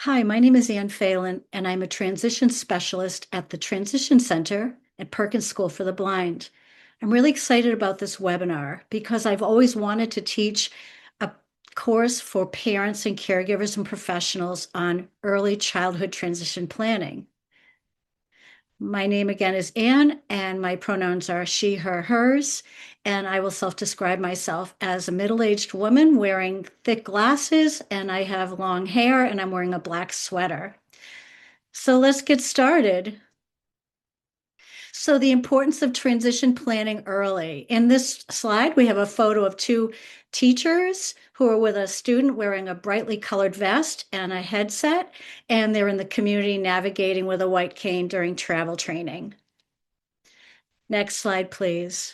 Hi, my name is Ann Phelan, and I'm a transition specialist at the Transition Center at Perkins School for the Blind. I'm really excited about this webinar because I've always wanted to teach a course for parents and caregivers and professionals on early childhood transition planning. My name again is Ann, and my pronouns are she, her, hers, and I will self-describe myself as a middle-aged woman wearing thick glasses, and I have long hair, and I'm wearing a black sweater. So let's get started. So the importance of transition planning early. In this slide, we have a photo of two teachers who are with a student wearing a brightly colored vest and a headset, and they're in the community navigating with a white cane during travel training. Next slide, please.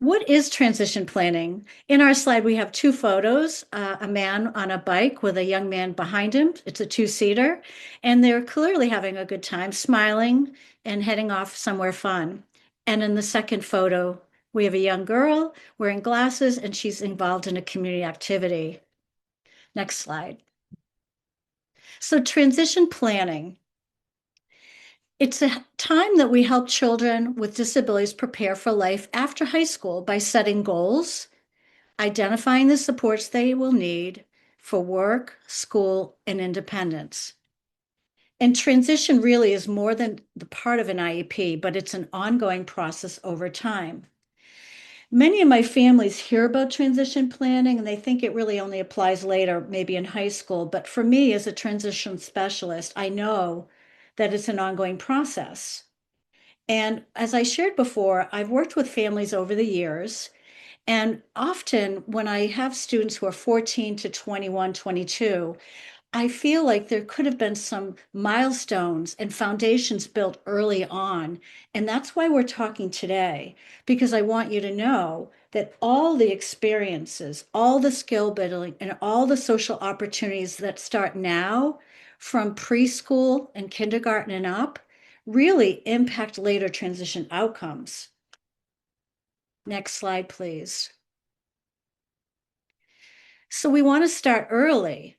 What is transition planning? In our slide, we have two photos, a man on a bike with a young man behind him. It's a two-seater, and they're clearly having a good time, smiling and heading off somewhere fun. And in the second photo, we have a young girl wearing glasses, and she's involved in a community activity. Next slide. So transition planning. It's a time that we help children with disabilities prepare for life after high school by setting goals, identifying the supports they will need for work, school, and independence. And transition really is more than the part of an IEP, but it's an ongoing process over time. Many of my families hear about transition planning and they think it really only applies later, maybe in high school. But for me, as a transition specialist, I know that it's an ongoing process. And as I shared before, I've worked with families over the years. And often when I have students who are 14 to 21, 22, I feel like there could have been some milestones and foundations built early on. And that's why we're talking today, because I want you to know that all the experiences, all the skill building, and all the social opportunities that start now from preschool and kindergarten and up really impact later transition outcomes. Next slide, please. So we want to start early.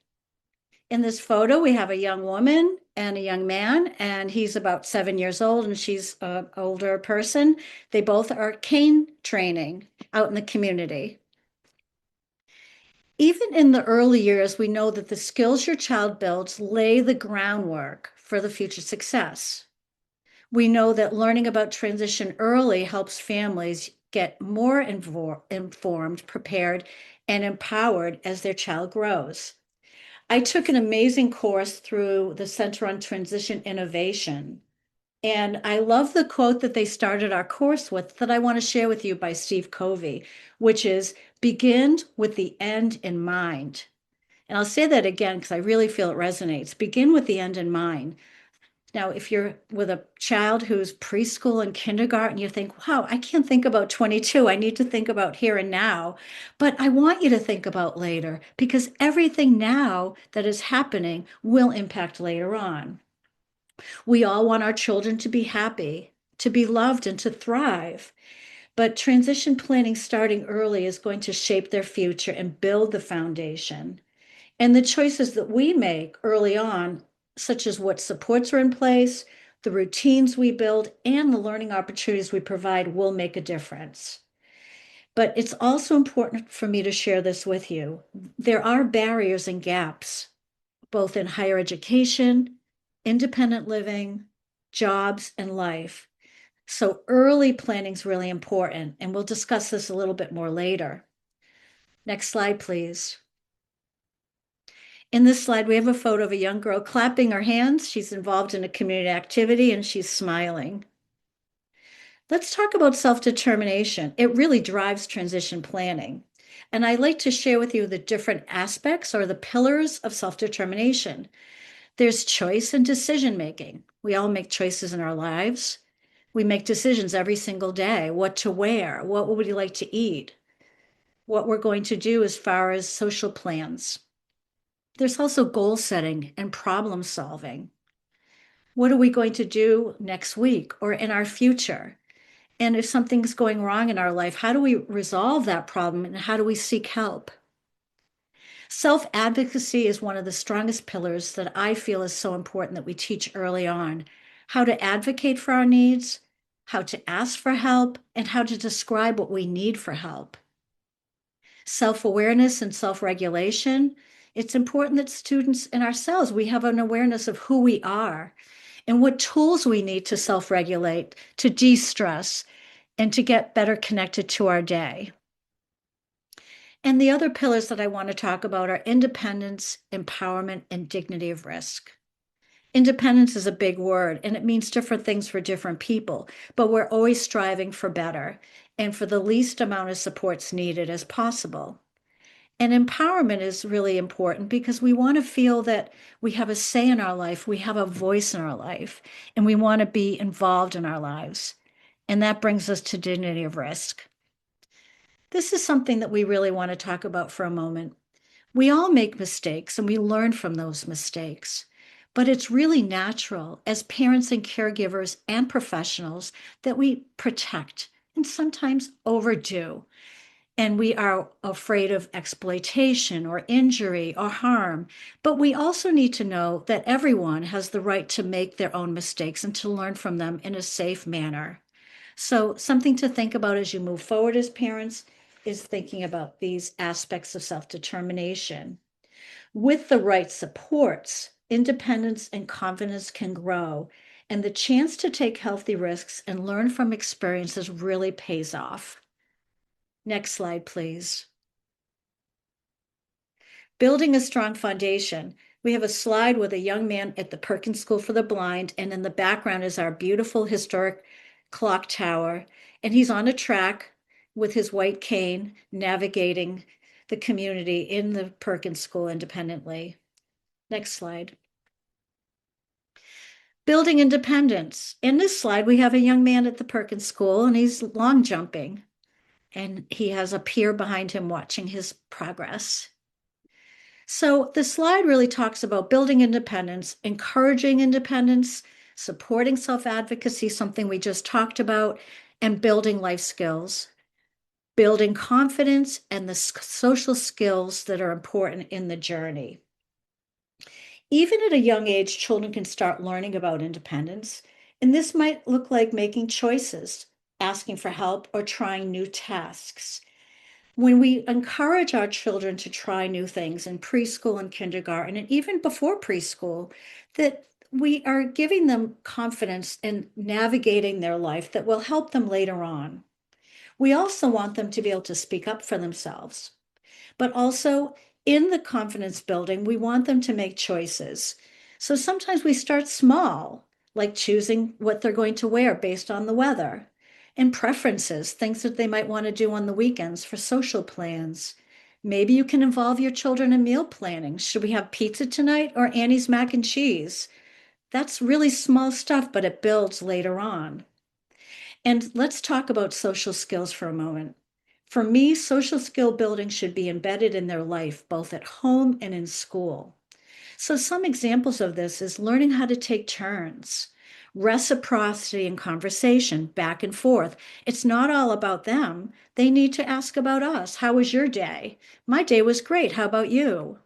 In this photo, we have a young woman and a young man, and he's about 7 years old and she's an older person. They both are cane training out in the community. Even in the early years, we know that the skills your child builds lay the groundwork for the future success. We know that learning about transition early helps families get more informed, prepared, and empowered as their child grows. I took an amazing course through the Center on Transition Innovation. And I love the quote that they started our course with that I want to share with you by Steve Covey, which is begin with the end in mind. And I'll say that again because I really feel it resonates. Begin with the end in mind. Now, if you're with a child who's preschool and kindergarten, you think, wow, I can't think about 22. I need to think about here and now. But I want you to think about later because everything now that is happening will impact later on. We all want our children to be happy, to be loved, and to thrive. But transition planning starting early is going to shape their future and build the foundation. And the choices that we make early on, such as what supports are in place, the routines we build, and the learning opportunities we provide will make a difference. But it's also important for me to share this with you. There are barriers and gaps, both in higher education, independent living, jobs, and life. So early planning is really important, and we'll discuss this a little bit more later. Next slide, please. In this slide, we have a photo of a young girl clapping her hands. She's involved in a community activity and she's smiling. Let's talk about self-determination. It really drives transition planning. And I'd like to share with you the different aspects or the pillars of self-determination. There's choice and decision-making. We all make choices in our lives. We make decisions every single day, what to wear, what would we like to eat, what we're going to do as far as social plans. There's also goal setting and problem solving. What are we going to do next week or in our future? And if something's going wrong in our life, how do we resolve that problem and how do we seek help? Self-advocacy is one of the strongest pillars that I feel is so important that we teach early on. How to advocate for our needs, how to ask for help, and how to describe what we need for help. Self-awareness and self-regulation. It's important that students and ourselves, we have an awareness of who we are and what tools we need to self-regulate, to de-stress, and to get better connected to our day. And the other pillars that I want to talk about are independence, empowerment, and dignity of risk. Independence is a big word, and it means different things for different people, but we're always striving for better and for the least amount of supports needed as possible. And empowerment is really important because we want to feel that we have a say in our life, we have a voice in our life, and we want to be involved in our lives. And that brings us to dignity of risk. This is something that we really want to talk about for a moment. We all make mistakes and we learn from those mistakes, but it's really natural as parents and caregivers and professionals that we protect and sometimes overdo. And we are afraid of exploitation or injury or harm. But we also need to know that everyone has the right to make their own mistakes and to learn from them in a safe manner. So, something to think about as you move forward as parents is thinking about these aspects of self determination. With the right supports, independence and confidence can grow, and the chance to take healthy risks and learn from experiences really pays off. Next slide, please. Building a strong foundation. We have a slide with a young man at the Perkins School for the Blind, and in the background is our beautiful historic clock tower. And he's on a track with his white cane navigating the community in the Perkins School independently. Next slide. Building independence. In this slide, we have a young man at the Perkins School, and he's long jumping, and he has a peer behind him watching his progress. So the slide really talks about building independence, encouraging independence, supporting self-advocacy, something we just talked about, and building life skills, building confidence and the social skills that are important in the journey. Even at a young age, children can start learning about independence, and this might look like making choices, asking for help, or trying new tasks. When we encourage our children to try new things in preschool and kindergarten, and even before preschool, that we are giving them confidence in navigating their life that will help them later on. We also want them to be able to speak up for themselves, but also in the confidence building, we want them to make choices. So sometimes we start small, like choosing what they're going to wear based on the weather and preferences, things that they might want to do on the weekends for social plans. Maybe you can involve your children in meal planning. Should we have pizza tonight or Annie's mac and cheese? That's really small stuff, but it builds later on. And let's talk about social skills for a moment. For me, social skill building should be embedded in their life, both at home and in school. So some examples of this is learning how to take turns, reciprocity in conversation, back and forth. It's not all about them. They need to ask about us. How was your day? My day was great. How about you?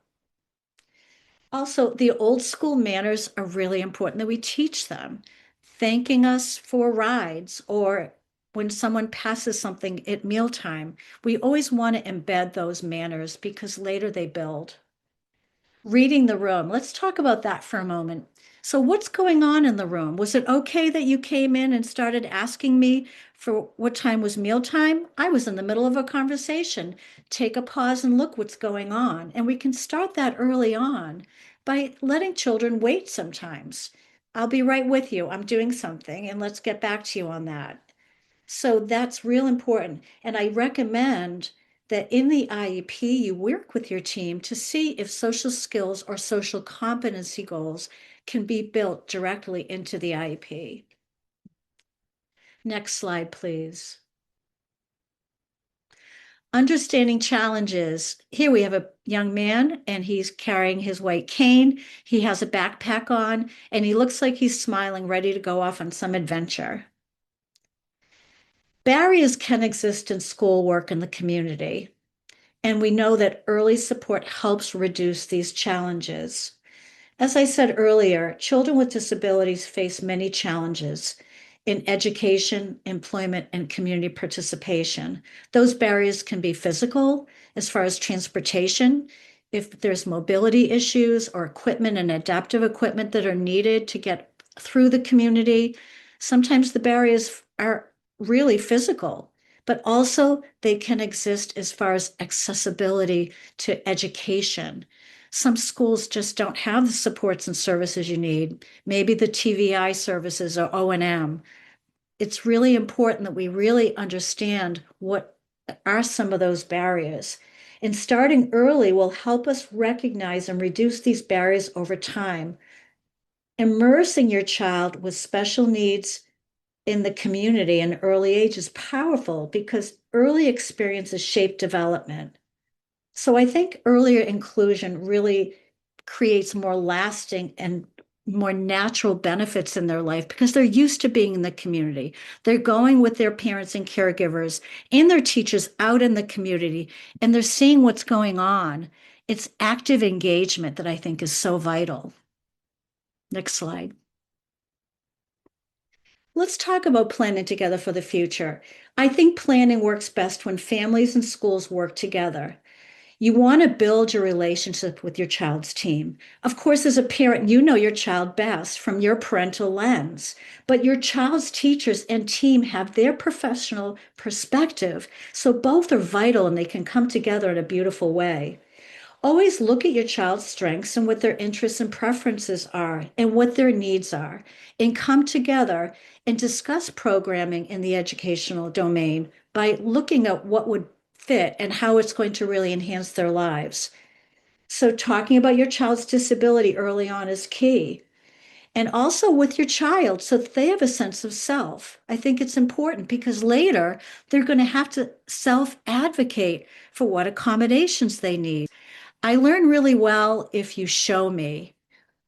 Also, the old school manners are really important that we teach them. Thanking us for rides or when someone passes something at mealtime, we always want to embed those manners because later they build. Reading the room. Let's talk about that for a moment. So, what's going on in the room? Was it okay that you came in and started asking me for what time was mealtime? I was in the middle of a conversation. Take a pause and look what's going on. And we can start that early on by letting children wait sometimes. I'll be right with you. I'm doing something, and let's get back to you on that. So that's real important. And I recommend that in the IEP, you work with your team to see if social skills or social competency goals can be built directly into the IEP. Next slide, please. Understanding challenges. Here we have a young man and he's carrying his white cane. He has a backpack on and he looks like he's smiling, ready to go off on some adventure. Barriers can exist in schoolwork in the community. And we know that early support helps reduce these challenges. As I said earlier, children with disabilities face many challenges in education, employment, and community participation. Those barriers can be physical, as far as transportation, if there's mobility issues or equipment and adaptive equipment that are needed to get through the community. Sometimes the barriers are really physical, but also they can exist as far as accessibility to education. Some schools just don't have the supports and services you need. Maybe the TVI services or O&M. It's really important that we really understand what are some of those barriers. And starting early will help us recognize and reduce these barriers over time. Immersing your child with special needs in the community in early age is powerful because early experiences shape development. So I think earlier inclusion really creates more lasting and more natural benefits in their life because they're used to being in the community. They're going with their parents and caregivers and their teachers out in the community, and they're seeing what's going on. It's active engagement that I think is so vital. Next slide. Let's talk about planning together for the future. I think planning works best when families and schools work together. You want to build your relationship with your child's team. Of course, as a parent, you know your child best from your parental lens, but your child's teachers and team have their professional perspective. So both are vital and they can come together in a beautiful way. Always look at your child's strengths and what their interests and preferences are and what their needs are, and come together and discuss programming in the educational domain by looking at what would fit and how it's going to really enhance their lives. So, talking about your child's disability early on is key. And also with your child, so that they have a sense of self. I think it's important because later they're going to have to self advocate for what accommodations they need. I learn really well if you show me,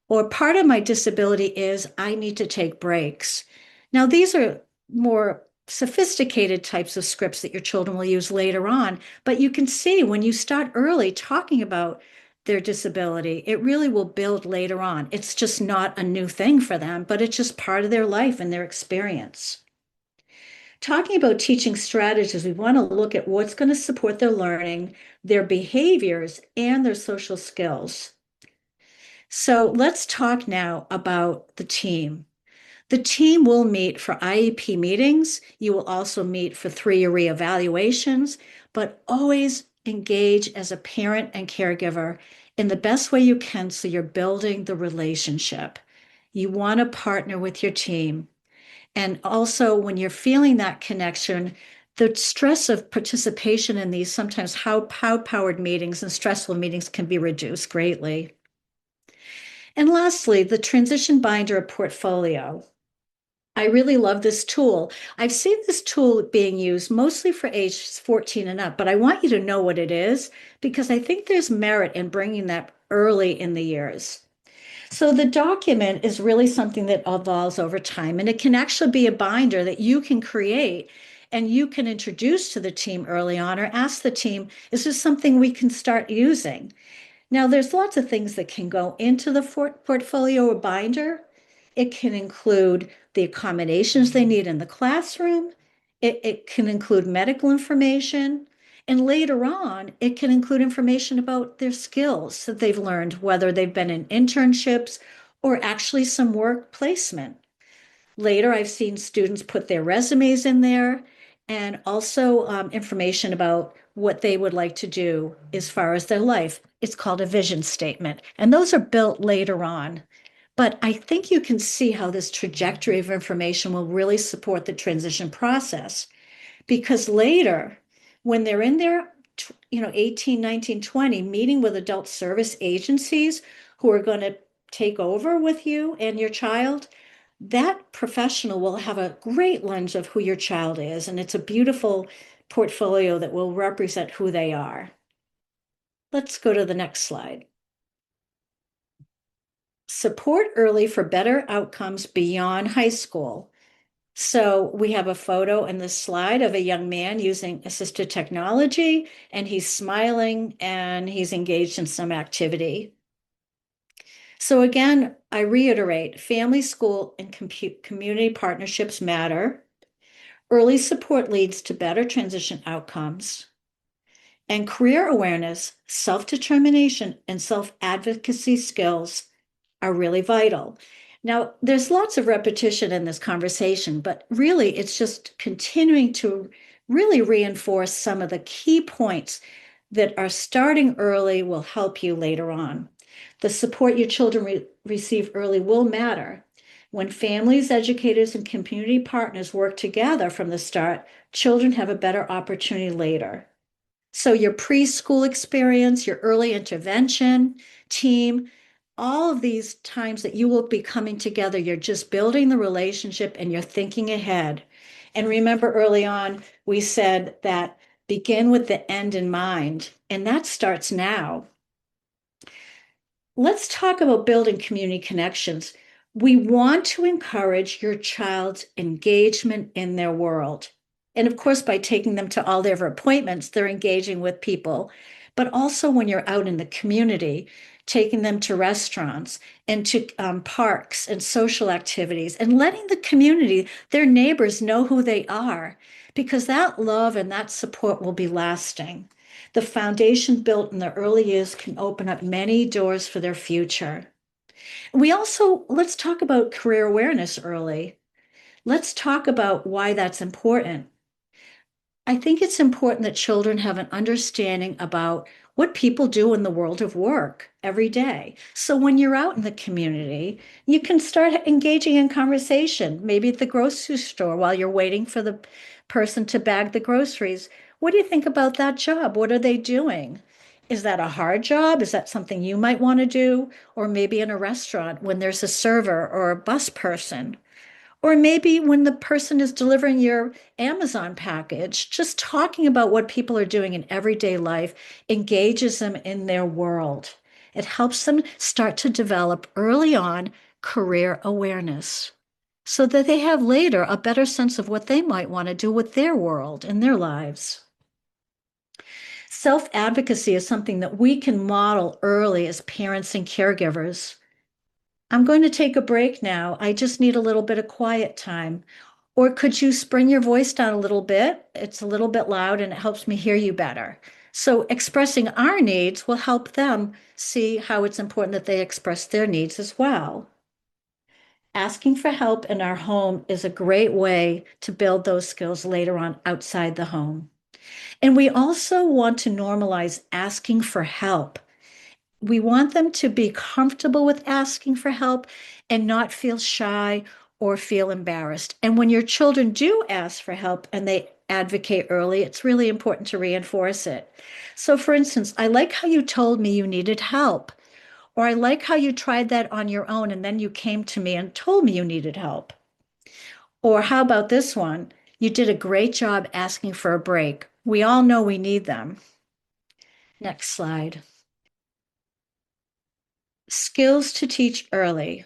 or part of my disability is I need to take breaks. Now, these are more sophisticated types of scripts that your children will use later on, but you can see when you start early talking about their disability, it really will build later on. It's just not a new thing for them, but it's just part of their life and their experience. Talking about teaching strategies, we want to look at what's going to support their learning, their behaviors, and their social skills. So let's talk now about the team. The team will meet for IEP meetings. You will also meet for 3-year reevaluations, but always engage as a parent and caregiver in the best way you can so you're building the relationship. You want to partner with your team. And also, when you're feeling that connection, the stress of participation in these sometimes how powered meetings and stressful meetings can be reduced greatly. And lastly, the transition binder portfolio. I really love this tool. I've seen this tool being used mostly for ages 14 and up, but I want you to know what it is because I think there's merit in bringing that early in the years. So the document is really something that evolves over time, and it can actually be a binder that you can create and you can introduce to the team early on or ask the team, is this something we can start using? Now, there's lots of things that can go into the portfolio or binder. It can include the accommodations they need in the classroom. It can include medical information. And later on, it can include information about their skills that they've learned, whether they've been in internships or actually some work placement. Later, I've seen students put their resumes in there and also information about what they would like to do as far as their life. It's called a vision statement, and those are built later on. But I think you can see how this trajectory of information will really support the transition process because later, when they're in their 18, 19, 20, meeting with adult service agencies who are going to take over with you and your child, that professional will have a great lens of who your child is, and it's a beautiful portfolio that will represent who they are. Let's go to the next slide. Support early for better outcomes beyond high school. So we have a photo in the slide of a young man using assistive technology, and he's smiling and he's engaged in some activity. So again, I reiterate, family, school, and community partnerships matter. Early support leads to better transition outcomes. And career awareness, self-determination, and self-advocacy skills are really vital. Now, there's lots of repetition in this conversation, but really it's just continuing to really reinforce some of the key points that are starting early will help you later on. The support your children receive early will matter. When families, educators, and community partners work together from the start, children have a better opportunity later. So your preschool experience, your early intervention team, all of these times that you will be coming together, you're just building the relationship and you're thinking ahead. And remember early on, we said that begin with the end in mind, and that starts now. Let's talk about building community connections. We want to encourage your child's engagement in their world. And of course, by taking them to all their appointments, they're engaging with people. But also when you're out in the community, taking them to restaurants and to parks and social activities and letting the community, their neighbors, know who they are, because that love and that support will be lasting. The foundation built in the early years can open up many doors for their future. Let's talk about career awareness early. Let's talk about why that's important. I think it's important that children have an understanding about what people do in the world of work every day. So when you're out in the community, you can start engaging in conversation, maybe at the grocery store while you're waiting for the person to bag the groceries. What do you think about that job? What are they doing? Is that a hard job? Is that something you might want to do? Or maybe in a restaurant when there's a server or a bus person. Or maybe when the person is delivering your Amazon package, just talking about what people are doing in everyday life engages them in their world. It helps them start to develop early on career awareness so that they have later a better sense of what they might want to do with their world and their lives. Self advocacy is something that we can model early as parents and caregivers. I'm going to take a break now. I just need a little bit of quiet time. Or could you bring your voice down a little bit? It's a little bit loud and it helps me hear you better. So expressing our needs will help them see how it's important that they express their needs as well. Asking for help in our home is a great way to build those skills later on outside the home. And we also want to normalize asking for help. We want them to be comfortable with asking for help and not feel shy or feel embarrassed. And when your children do ask for help and they advocate early, it's really important to reinforce it. So, for instance, I like how you told me you needed help, or I like how you tried that on your own and then you came to me and told me you needed help. Or how about this one? You did a great job asking for a break. We all know we need them. Next slide. Skills to teach early.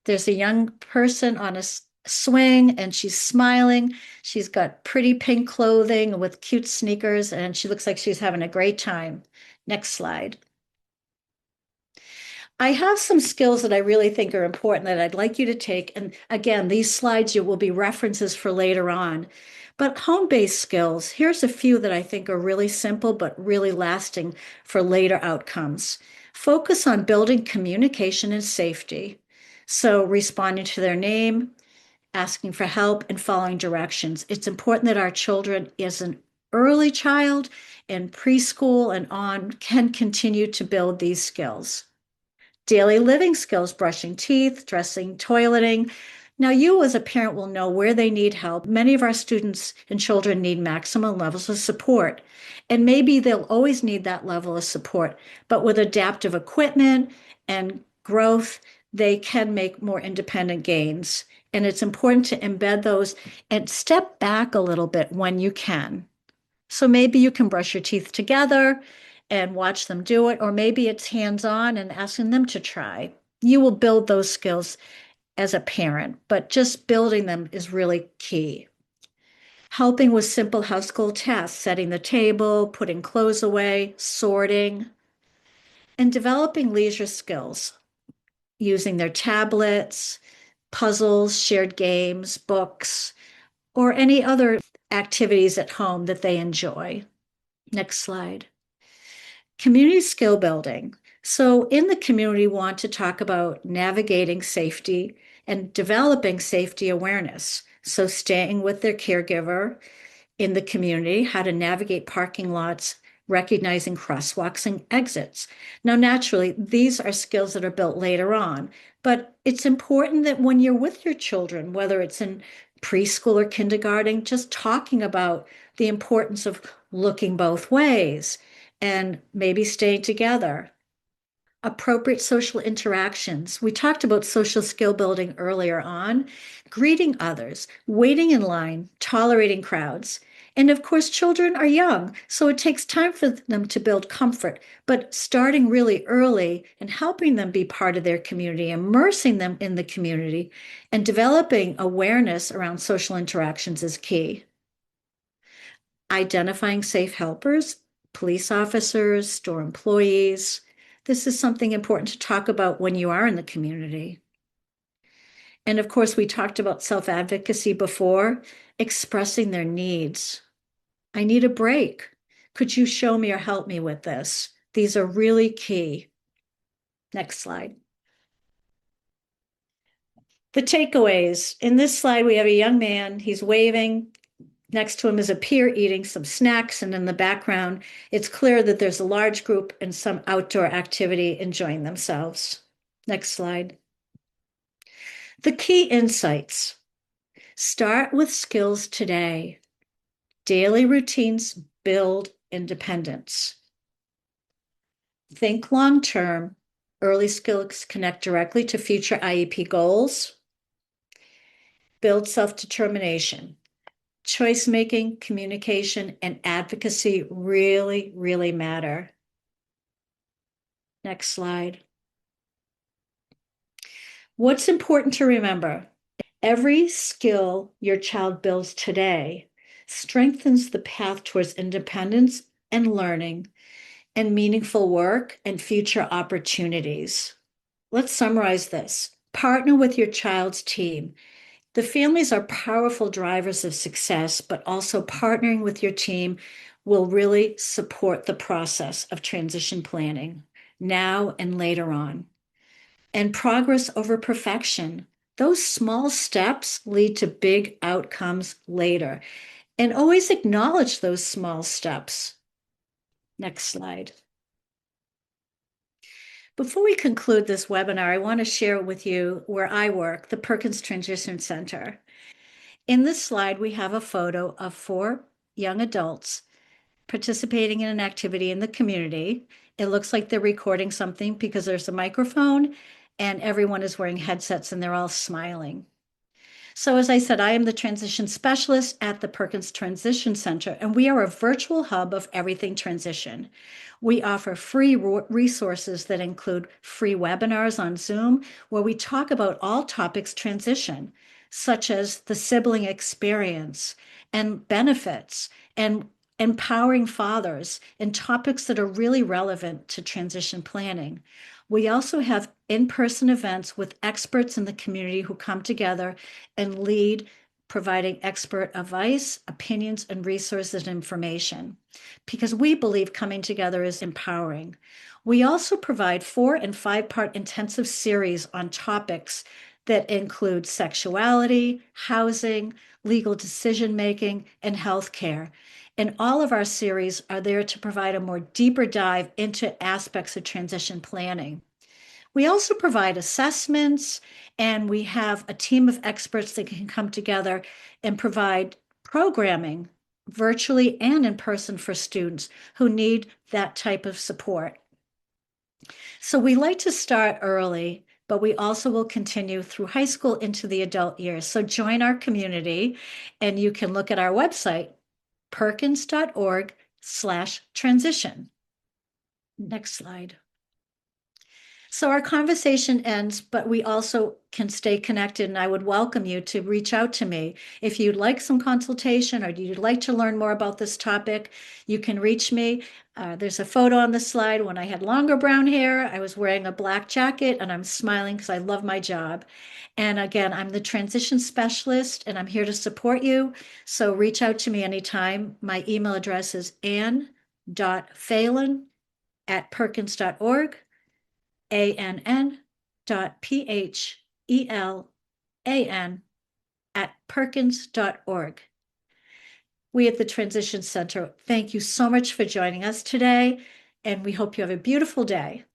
There's a young person on a swing and she's smiling. She's got pretty pink clothing with cute sneakers and she looks like she's having a great time. Next slide. I have some skills that I really think are important that I'd like you to take. And again, these slides will be references for later on. But home-based skills, here's a few that I think are really simple but really lasting for later outcomes. Focus on building communication and safety. So responding to their name, asking for help, and following directions. It's important that our children, as an early child and preschool and on, can continue to build these skills. Daily living skills, brushing teeth, dressing, toileting. Now, you as a parent will know where they need help. Many of our students and children need maximum levels of support. And maybe they'll always need that level of support, but with adaptive equipment and growth, they can make more independent gains. And it's important to embed those and step back a little bit when you can. So maybe you can brush your teeth together and watch them do it, or maybe it's hands-on and asking them to try. You will build those skills as a parent, but just building them is really key. Helping with simple household tasks, setting the table, putting clothes away, sorting, and developing leisure skills, using their tablets, puzzles, shared games, books, or any other activities at home that they enjoy. Next slide. Community skill building. So in the community, we want to talk about navigating safety and developing safety awareness. So staying with their caregiver in the community, how to navigate parking lots, recognizing crosswalks and exits. Now, naturally, these are skills that are built later on, but it's important that when you're with your children, whether it's in preschool or kindergarten, just talking about the importance of looking both ways and maybe staying together. Appropriate social interactions. We talked about social skill building earlier on, greeting others, waiting in line, tolerating crowds. And of course, children are young, so it takes time for them to build comfort, but starting really early and helping them be part of their community, immersing them in the community, and developing awareness around social interactions is key. Identifying safe helpers, police officers, store employees. This is something important to talk about when you are in the community. And of course, we talked about self-advocacy before, expressing their needs. I need a break. Could you show me or help me with this? These are really key. Next slide. The takeaways. In this slide, we have a young man. He's waving. Next to him is a peer eating some snacks, and in the background, it's clear that there's a large group and some outdoor activity enjoying themselves. Next slide. The key insights. Start with skills today. Daily routines build independence. Think long-term. Early skills connect directly to future IEP goals. Build self-determination. Choice making, communication, and advocacy really, really matter. Next slide. What's important to remember? Every skill your child builds today strengthens the path towards independence and learning and meaningful work and future opportunities. Let's summarize this. Partner with your child's team. The families are powerful drivers of success, but also partnering with your team will really support the process of transition planning now and later on. And progress over perfection. Those small steps lead to big outcomes later. And always acknowledge those small steps. Next slide. Before we conclude this webinar, I want to share with you where I work, the Perkins Transition Center. In this slide, we have a photo of 4 young adults participating in an activity in the community. It looks like they're recording something because there's a microphone and everyone is wearing headsets and they're all smiling. So as I said, I am the transition specialist at the Perkins Transition Center, and we are a virtual hub of everything transition. We offer free resources that include free webinars on Zoom, where we talk about all topics transition, such as the sibling experience and benefits and empowering fathers and topics that are really relevant to transition planning. We also have in-person events with experts in the community who come together and lead, providing expert advice, opinions, and resources and information, because we believe coming together is empowering. We also provide 4- and 5-part intensive series on topics that include sexuality, housing, legal decision-making, and healthcare. And all of our series are there to provide a more deeper dive into aspects of transition planning. We also provide assessments, and we have a team of experts that can come together and provide programming virtually and in person for students who need that type of support. So we like to start early, but we also will continue through high school into the adult years. So join our community, and you can look at our website, perkins.org/transition. Next slide. So our conversation ends, but we also can stay connected, and I would welcome you to reach out to me. If you'd like some consultation or you'd like to learn more about this topic, you can reach me. There's a photo on the slide when I had longer brown hair. I was wearing a black jacket and I'm smiling because I love my job. And again, I'm the transition specialist and I'm here to support you. So reach out to me anytime. My email address is ann.phelan@perkins.org. ann.phelan@perkins.org. We at the Transition Center thank you so much for joining us today, and we hope you have a beautiful day.